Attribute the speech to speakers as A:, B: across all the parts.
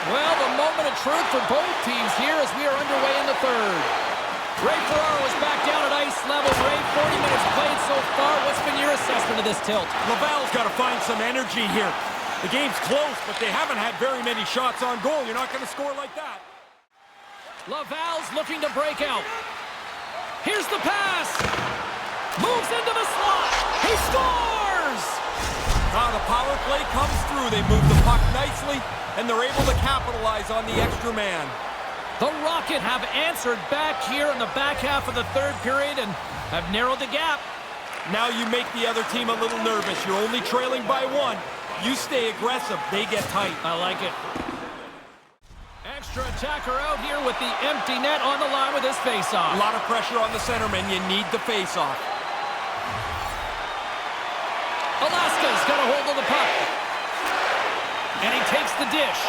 A: Well, the moment of truth for both teams here as we are underway in the third. Ray Ferraro is back down at ice level. Ray, 40 minutes played so far. What's been your assessment of this tilt?
B: Laval's got to find some energy here. The game's close, but they haven't had very many shots on goal. You're not going to score like that.
A: Laval's looking to break out. Here's the pass. Moves into the slot. He scores!
B: Now the power play comes through. They move the puck nicely, and they're able to capitalize on the extra man.
A: The Rocket have answered back here in the back half of the third period and have narrowed the gap.
B: Now you make the other team a little nervous. You're only trailing by one. You stay aggressive. They get tight.
A: I like it. Extra attacker out here with the empty net on the line with his face-off.
B: A lot of pressure on the centerman. You need the face-off.
A: Alaska's got a hold of the puck. And he takes the dish.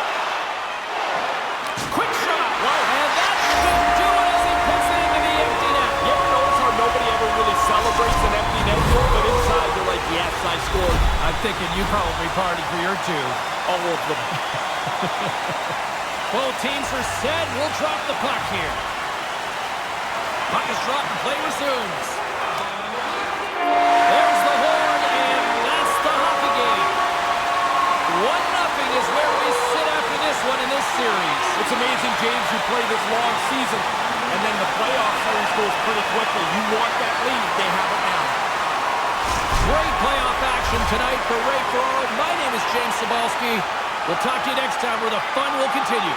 A: Quick shot. And that should do it as he puts it into the empty net.
B: You ever notice how nobody ever really celebrates an empty net goal, but inside they're like, yes, I scored.
A: I'm thinking you probably partied for your two.
B: All of them.
A: Both teams are set. We'll drop the puck here. Puck is dropped and play resumes. There's the horn, and that's the hockey game. 1-0 is where we sit after this one in this series.
B: It's amazing, James, you play this long season, and then the playoff series goes pretty quickly. You want that lead. They have it now.
A: Great playoff action tonight for Ray Ferraro. My name is James Cybulski. We'll talk to you next time where the fun will continue.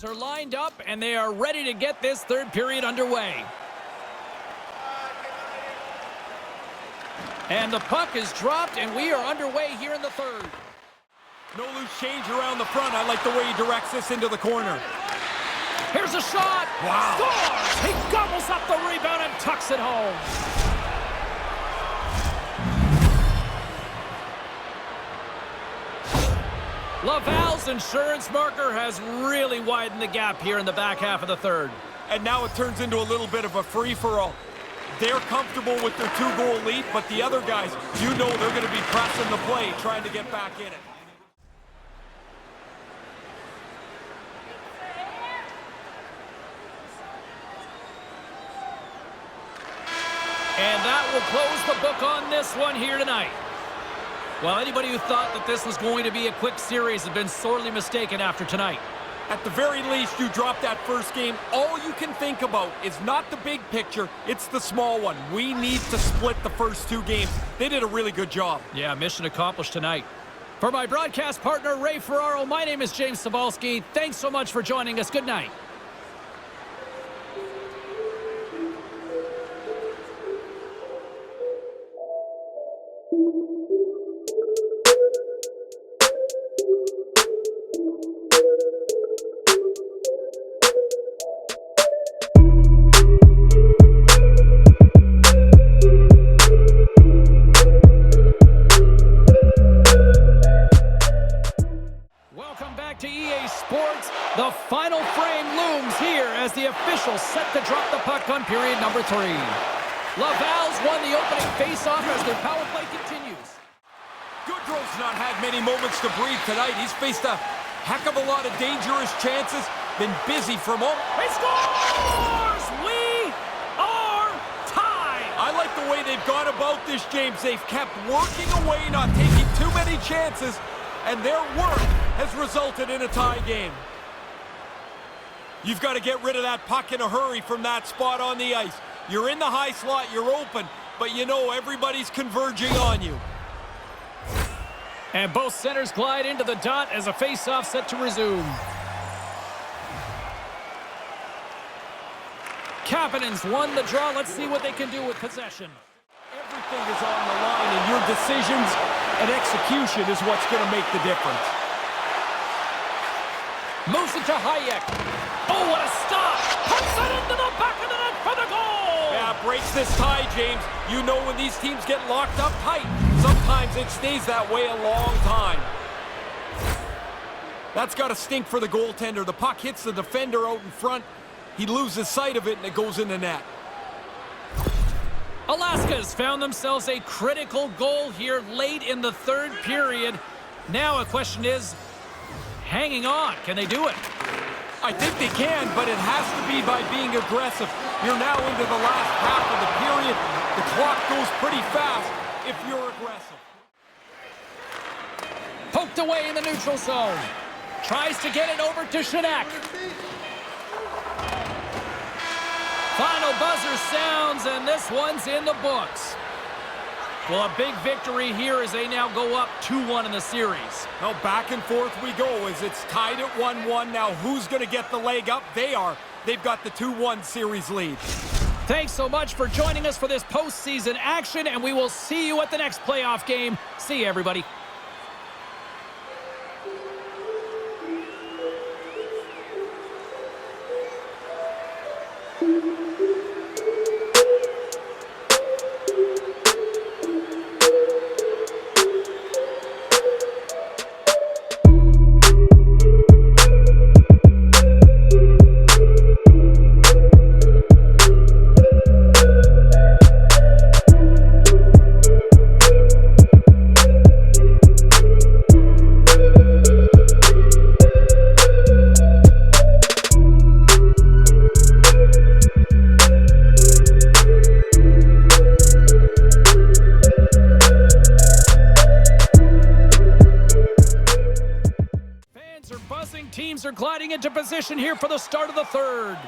A: Are lined up and they are ready to get this third period underway. And the puck is dropped and we are underway here in the third.
B: No loose change around the front. I like the way he directs this into the corner.
A: Here's a shot.
B: Wow.
A: Scores! He gobbles up the rebound and tucks it home. Laval's insurance marker has really widened the gap here in the back half of the third.
B: And now it turns into a little bit of a free-for-all. They're comfortable with their 2-goal lead, but the other guys, you know they're going to be pressing the play, trying to get back in it.
A: And that will close the book on this one here tonight. Well, anybody who thought that this was going to be a quick series has been sorely mistaken after tonight.
B: At the very least, you drop that first game. All you can think about is not the big picture, it's the small one. We need to split the first two games. They did a really good job.
A: Yeah, mission accomplished tonight. For my broadcast partner, Ray Ferraro, my name is James Cybulski. Thanks so much for joining us. Good night. The final frame looms here as the officials set to drop the puck on period number 3. Laval's won the opening faceoff as their power play continues.
B: Goodrow's not had many moments to breathe tonight. He's faced a heck of a lot of dangerous chances. Been busy from all.
A: He scores! We are tied!
B: I like the way they've gone about this, James. They've kept working away, not taking too many chances, and their work has resulted in a tie game. You've got to get rid of that puck in a hurry from that spot on the ice. You're in the high slot, you're open, but you know everybody's converging on you.
A: And both centers glide into the dot as a face-off set to resume. Kapanen's won the draw. Let's see what they can do with possession.
B: Every Everything is on the line, and your decisions and execution is what's going to make the difference.
A: Moves it to Hayek. Oh, what a stop! Puts it into the back of the net for the goal!
B: Yeah, breaks this tie, James. You know when these teams get locked up tight, sometimes it stays that way a long time. That's got to stink for the goaltender. The puck hits the defender out in front. He loses sight of it, and it goes in the net.
A: Alaska's found themselves a critical goal here late in the third period. Now a question is, hanging on, can they do it?
B: I think they can, but it has to be by being aggressive. You're now into the last half of the period. The clock goes pretty fast if you're aggressive.
A: Poked away in the neutral zone. Tries to get it over to Shanak. Final buzzer sounds, and this one's in the books. Well, a big victory here as they now go up 2-1 in the series.
B: Well, back and forth we go as it's tied at 1-1. Now, who's going to get the leg up? They are. They've got the 2-1 series lead.
A: Thanks so much for joining us for this postseason action, and we will see you at the next playoff game. See you, everybody. Teams are gliding into position here for the start of the third.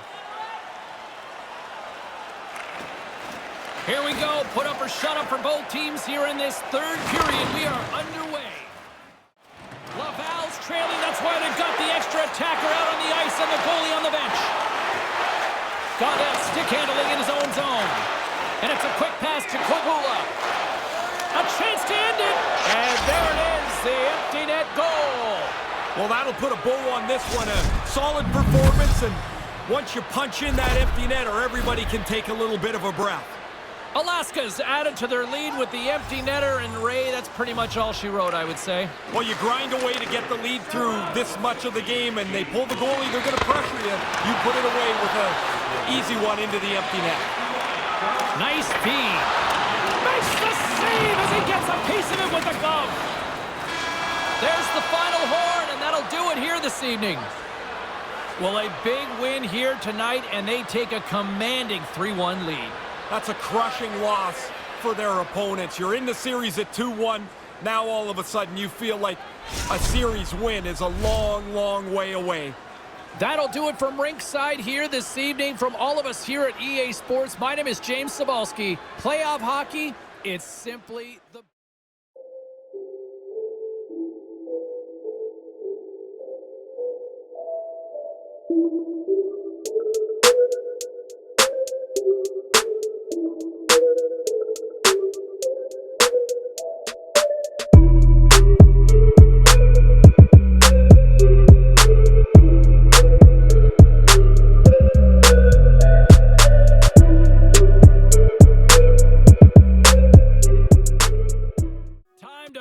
A: Here we go. Put up or shut up for both teams here in this third period. We are underway. Laval's trailing. That's why they've got the extra attacker out on the ice and the goalie on the bench. Got that stick handling in his own zone. And it's a quick pass to Kovula. A chance to end it. And there it is, the empty net goal.
B: Well, that'll put a bow on this one. A solid performance, and once you punch in that empty netter, everybody can take a little bit of a breath.
A: Alaska's added to their lead with the empty netter, and Ray, that's pretty much all she wrote, I would say.
B: Well, you grind away to get the lead through this much of the game, and they pull the goalie, they're going to pressure you. You put it away with an easy one into the empty net.
A: Nice feed. Makes the save as he gets a piece of it with the glove. There's the final horn, and that'll do it here this evening. Well, a big win here tonight, and they take a commanding 3-1 lead.
B: That's a crushing loss for their opponents. You're in the series at 2-1. Now all of a sudden you feel like a series win is a long, long way away.
A: That'll do it from Rinkside here this evening. From all of us here at EA Sports, my name is James Cybulski. Playoff hockey, it's simply the...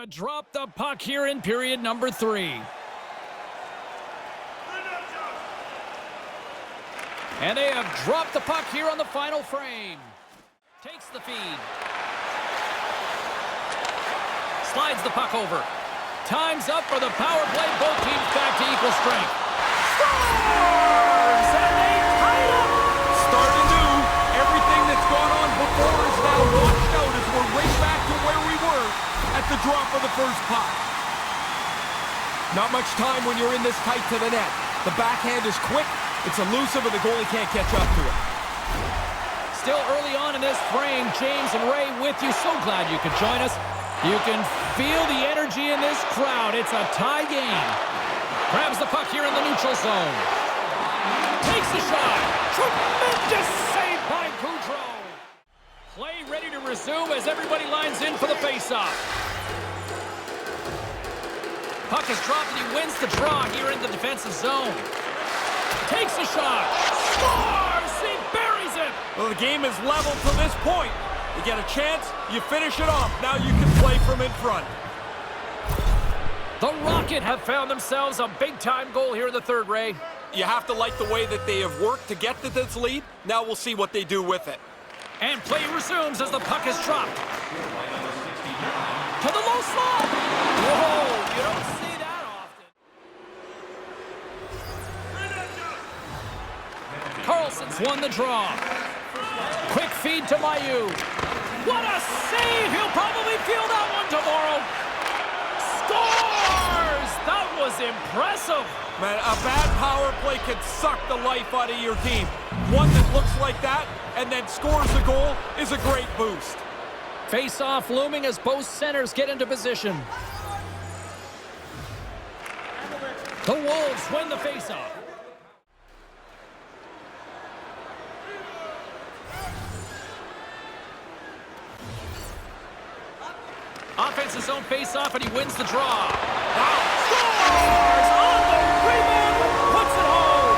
A: Drop the puck here in period number 3. And they have dropped the puck here on the final frame. Takes the feed. Slides the puck over. Time's up for the power play. Both teams back to equal strength. Scores! And they tie it up!
B: Starting new. Everything that's gone on before is now washed out as we're right back to where we were at the drop of the first puck. Not much time when you're in this tight to the net. The backhand is quick, it's elusive, and the goalie can't catch up to it.
A: Still early on in this frame, James and Ray with you. So glad you could join us. You can feel the energy in this crowd. It's a tie game. Grabs the puck here in the neutral zone. Takes the shot. Tremendous save by Boudreau. Play ready to to resume as everybody lines in for the faceoff. Puck is dropped and he wins the draw here in the defensive zone. Takes a shot. Scores! He buries it!
B: Well, the game is level to this point. You get a chance, you finish it off. Now you can play from in front.
A: The Rocket have found themselves a big-time goal here in the third, Ray.
B: You have to like the way that they have worked to get to this lead. Now we'll see what they do with it.
A: And play resumes as the puck is dropped. To the low slot! Whoa, you don't see that often. Carlson's won the draw. Quick feed to Mailloux. What a save! He'll probably feel that one tomorrow. Scores! That was impressive.
B: Man, a bad power play can suck the life out of your team. One that looks like that and then scores a goal is a great boost.
A: Face-off looming as both centers get into position. The Wolves win the face-off. Offensive zone face-off, and he wins the draw. Wow. Scores! On the rebound! Puts it home!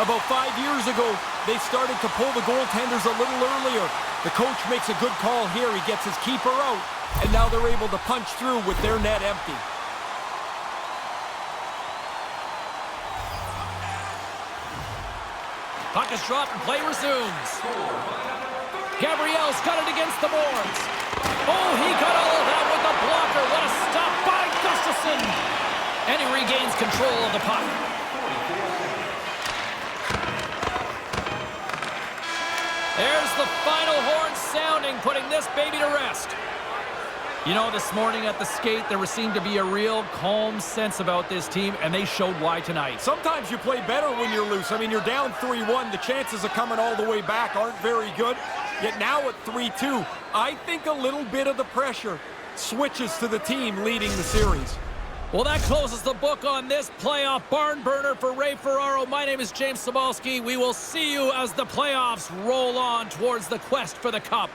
B: About 5 years ago, they started to pull the goaltenders a little earlier. The coach makes a good call here. He gets his keeper out, and now they're able to punch through with their net empty.
A: Puck is dropped and play resumes. Gabriel's got it against the boards. Oh, he got all of that with the blocker. What a stop by Gustafsson. And he regains control of the puck. There's the final horn sounding, putting this baby to rest. You know, this morning at the skate, there seemed to be a real calm sense about this team, and they showed why tonight.
B: Sometimes you play better when you're loose. I mean, you're down 3-1. The chances of coming all the way back aren't very good. Yet now at 3-2, I think a little bit of the pressure switches to the team leading the series.
A: Well, that closes the book on this playoff barn burner for Ray Ferraro. My name is James Cybulski. We will see you as the playoffs roll on towards the quest for the cup.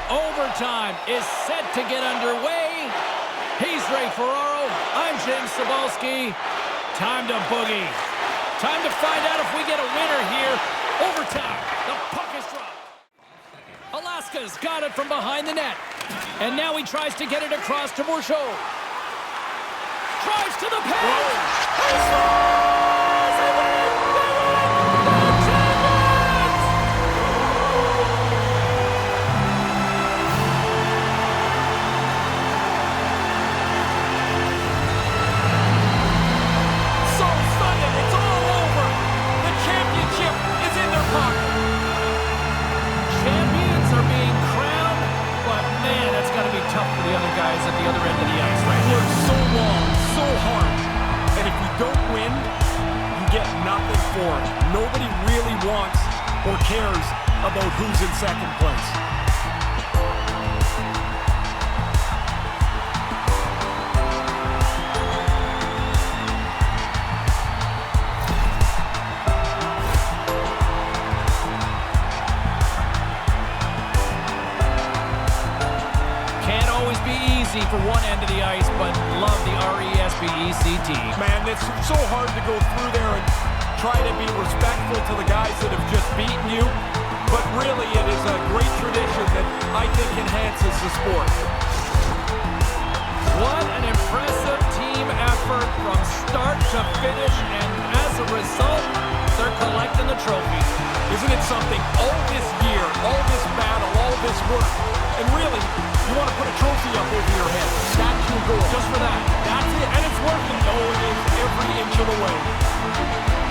A: Overtime is set to get underway. He's Ray Ferraro. I'm James Cybulski. Time to boogie. Time to find out if we get a winner here. Overtime. The puck is dropped. Alaska's got it from behind the net. And now he tries to get it across to Bourgeau. Drives to the paint. He scores! They win! They win! They're champions!
B: So sudden, it's all over. The championship is in their pocket.
A: Champions are being crowned, but man, that's got to be tough for the other guys at the other end of the ice right now.
B: Worked so long, so hard, and if you don't win, you get nothing for it. Nobody really wants or cares about who's in second place.
A: Can't always be easy for one end of the ice, but love the RESPECT.
B: Man, it's so hard to go through there and try to be respectful to the guys that have just beaten you, but really it is a great tradition that I think enhances the sport.
A: What an impressive team effort from start to finish, and as a result, they're collecting the trophy.
B: Isn't it something? All this year, all this battle, all this work, and really, you want to put a trophy up over your head. That's your goal. Just for that. That's it. And it's working. Oh, it is every inch of the way.